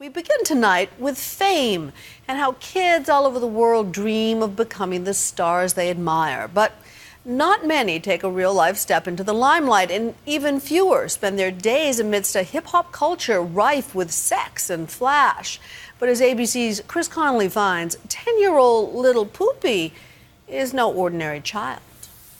We begin tonight with fame and how kids all over the world dream of becoming the stars they admire. But not many take a real-life step into the limelight, and even fewer spend their days amidst a hip-hop culture rife with sex and flash. But as ABC's Chris Connolly finds, 10-year-old Lil Poopy is no ordinary child.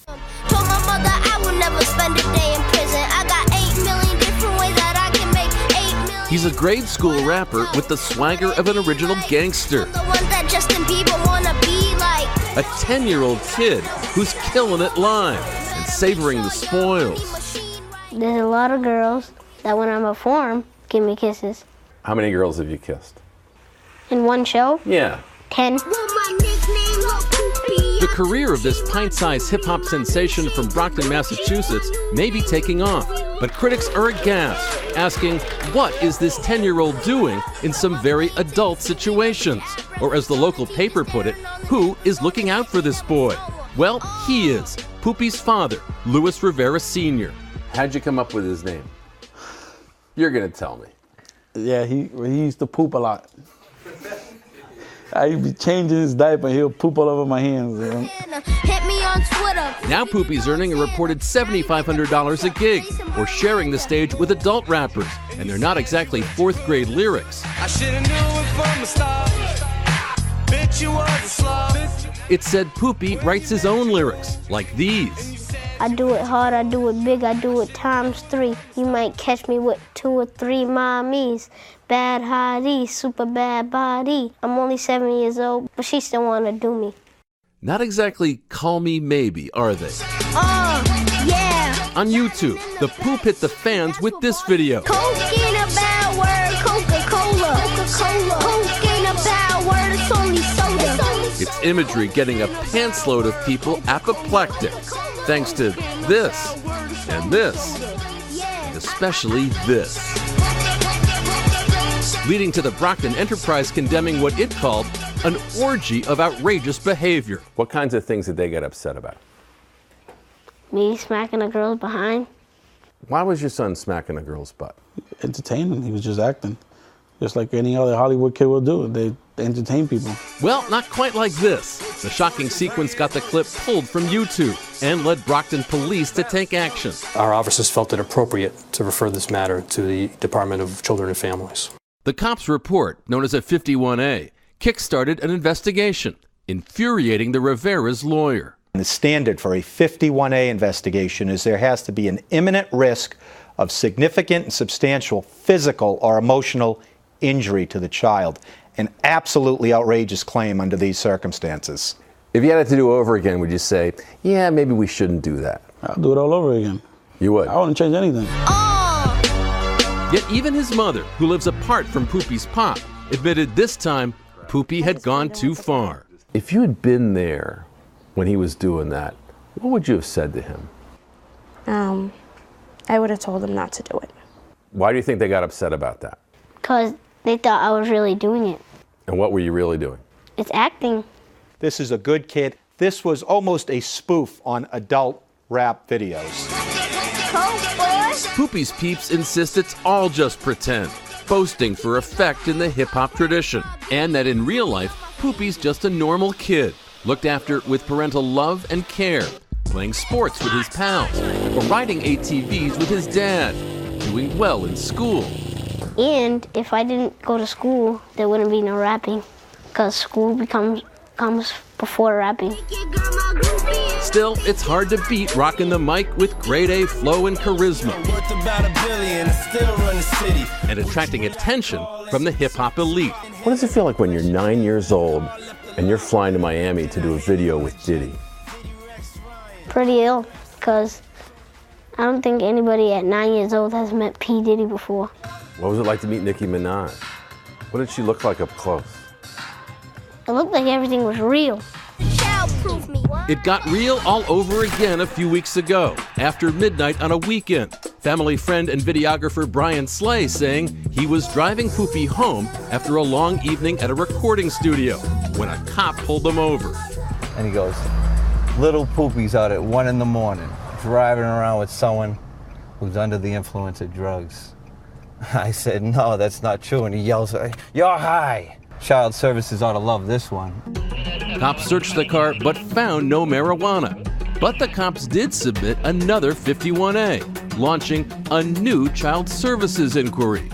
Told my mother I would never spend a day in prison. I got 8 million different ways that I can make 8 million. He's a grade school rapper with the swagger of an original gangster. The ones that Justin Bieber wanna be like. A 10-year-old kid who's killing it live and savoring the spoils. There's a lot of girls that when I perform, give me kisses. How many girls have you kissed? In one show? Yeah. 10. The career of this pint-sized hip-hop sensation from Brockton, Massachusetts may be taking off, but critics are aghast, asking, what is this 10-year-old doing in some very adult situations? Or as the local paper put it, who is looking out for this boy? Well, he is, Poopy's father, Louis Ferraris Sr. How'd you come up with his name? You're gonna tell me. Yeah, he used to poop a lot. I'd be changing his diaper, he'll poop all over my hands. Hit me on Twitter. Now Poopy's earning a reported $7,500 a gig, or sharing the stage with adult rappers, and they're not exactly fourth-grade lyrics. I shoulda knew it from the start. Bitch, you was a slob. It said Poopy writes his own lyrics, like these. I do it hard, I do it big, I do it ×3. You might catch me with 2 or 3 mommies. Bad hottie, super bad body. I'm only 7 years old, but she still wanna do me. Not exactly call me maybe, are they? Yeah. On YouTube, the Poop hit the fans with this video. Coke ain't a bad word, Coca-Cola. Coca-Cola. Coke ain't a bad word, it's only soda. Its imagery getting a pantsload of people apoplectic, thanks to this, and this, and especially this. Leading to the Brockton Enterprise condemning what it called an orgy of outrageous behavior. What kinds of things did they get upset about? Me smacking a girl's behind. Why was your son smacking a girl's butt? Entertaining, he was just acting. Just like any other Hollywood kid would do. They entertain people. Well, not quite like this. The shocking sequence got the clip pulled from YouTube and led Brockton police to take action. Our officers felt it appropriate to refer this matter to the Department of Children and Families. The cops' report, known as a 51A, kick-started an investigation, infuriating the Rivera's lawyer. The standard for a 51A investigation is there has to be an imminent risk of significant and substantial physical or emotional injury to the child. An absolutely outrageous claim under these circumstances. If you had it to do over again, would you say, yeah, maybe we shouldn't do that? I'll do it all over again. You would? I wouldn't change anything. Yet even his mother, who lives apart from Poopy's pop, admitted this time Poopy had gone too far. If you had been there when he was doing that, what would you have said to him? I would have told him not to do it. Why do you think they got upset about that? Because they thought I was really doing it. And what were you really doing? It's acting. This is a good kid. This was almost a spoof on adult rap videos. Poopy's peeps insist it's all just pretend, boasting for effect in the hip-hop tradition, and that in real life, Poopy's just a normal kid, looked after with parental love and care, playing sports with his pals, or riding ATVs with his dad, doing well in school. And if I didn't go to school, there wouldn't be no rapping, because school comes before rapping. Still, it's hard to beat rocking the mic with grade A flow and charisma, and attracting attention from the hip-hop elite. What does it feel like when you're 9 years old and you're flying to Miami to do a video with Diddy? Pretty ill, because I don't think anybody at 9 years old has met P. Diddy before. What was it like to meet Nicki Minaj? What did she look like up close? It looked like everything was real. It got real all over again a few weeks ago, after midnight on a weekend. Family friend and videographer Brian Slay saying he was driving Poopy home after a long evening at a recording studio when a cop pulled them over. And he goes, Lil Poopy's out at 1 in the morning, driving around with someone who's under the influence of drugs. I said, no, that's not true. And he yells, you're high. Child Services ought to love this one. Cops searched the car but found no marijuana. But the cops did submit another 51A, launching a new Child Services inquiry.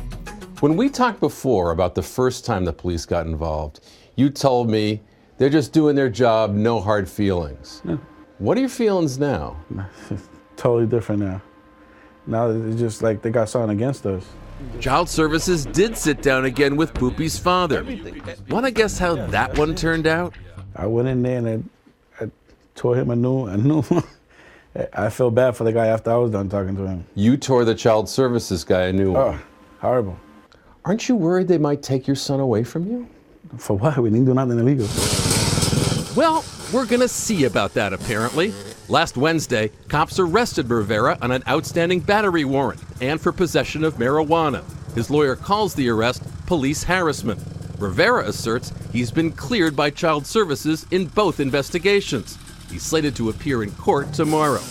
When we talked before about the first time the police got involved, you told me they're just doing their job, no hard feelings. Yeah. What are your feelings now? Totally different now. Now it's just like they got something against us. Child Services did sit down again with Poopy's father. Want to guess how that one turned out? I went in there and I tore him a new one. I felt bad for the guy after I was done talking to him. You tore the Child Services guy a new one. Oh, horrible. Aren't you worried they might take your son away from you? For what? We didn't do nothing illegal. Well, we're gonna see about that apparently. Last Wednesday, cops arrested Rivera on an outstanding battery warrant and for possession of marijuana. His lawyer calls the arrest police harassment. Rivera asserts he's been cleared by Child Services in both investigations. He's slated to appear in court tomorrow.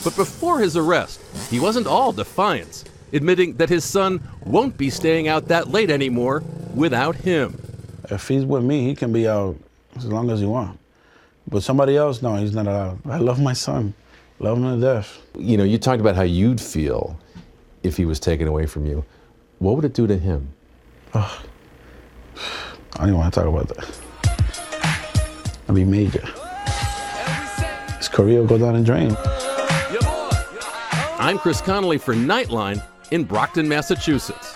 But before his arrest, he wasn't all defiance, admitting that his son won't be staying out that late anymore without him. If he's with me, he can be out as long as he wants. But somebody else, no, he's not allowed. I love my son. Love him to death. You know, you talked about how you'd feel if he was taken away from you. What would it do to him? Oh, I don't even want to talk about that. I'd be major. His career will go down the drain. I'm Chris Connolly for Nightline in Brockton, Massachusetts.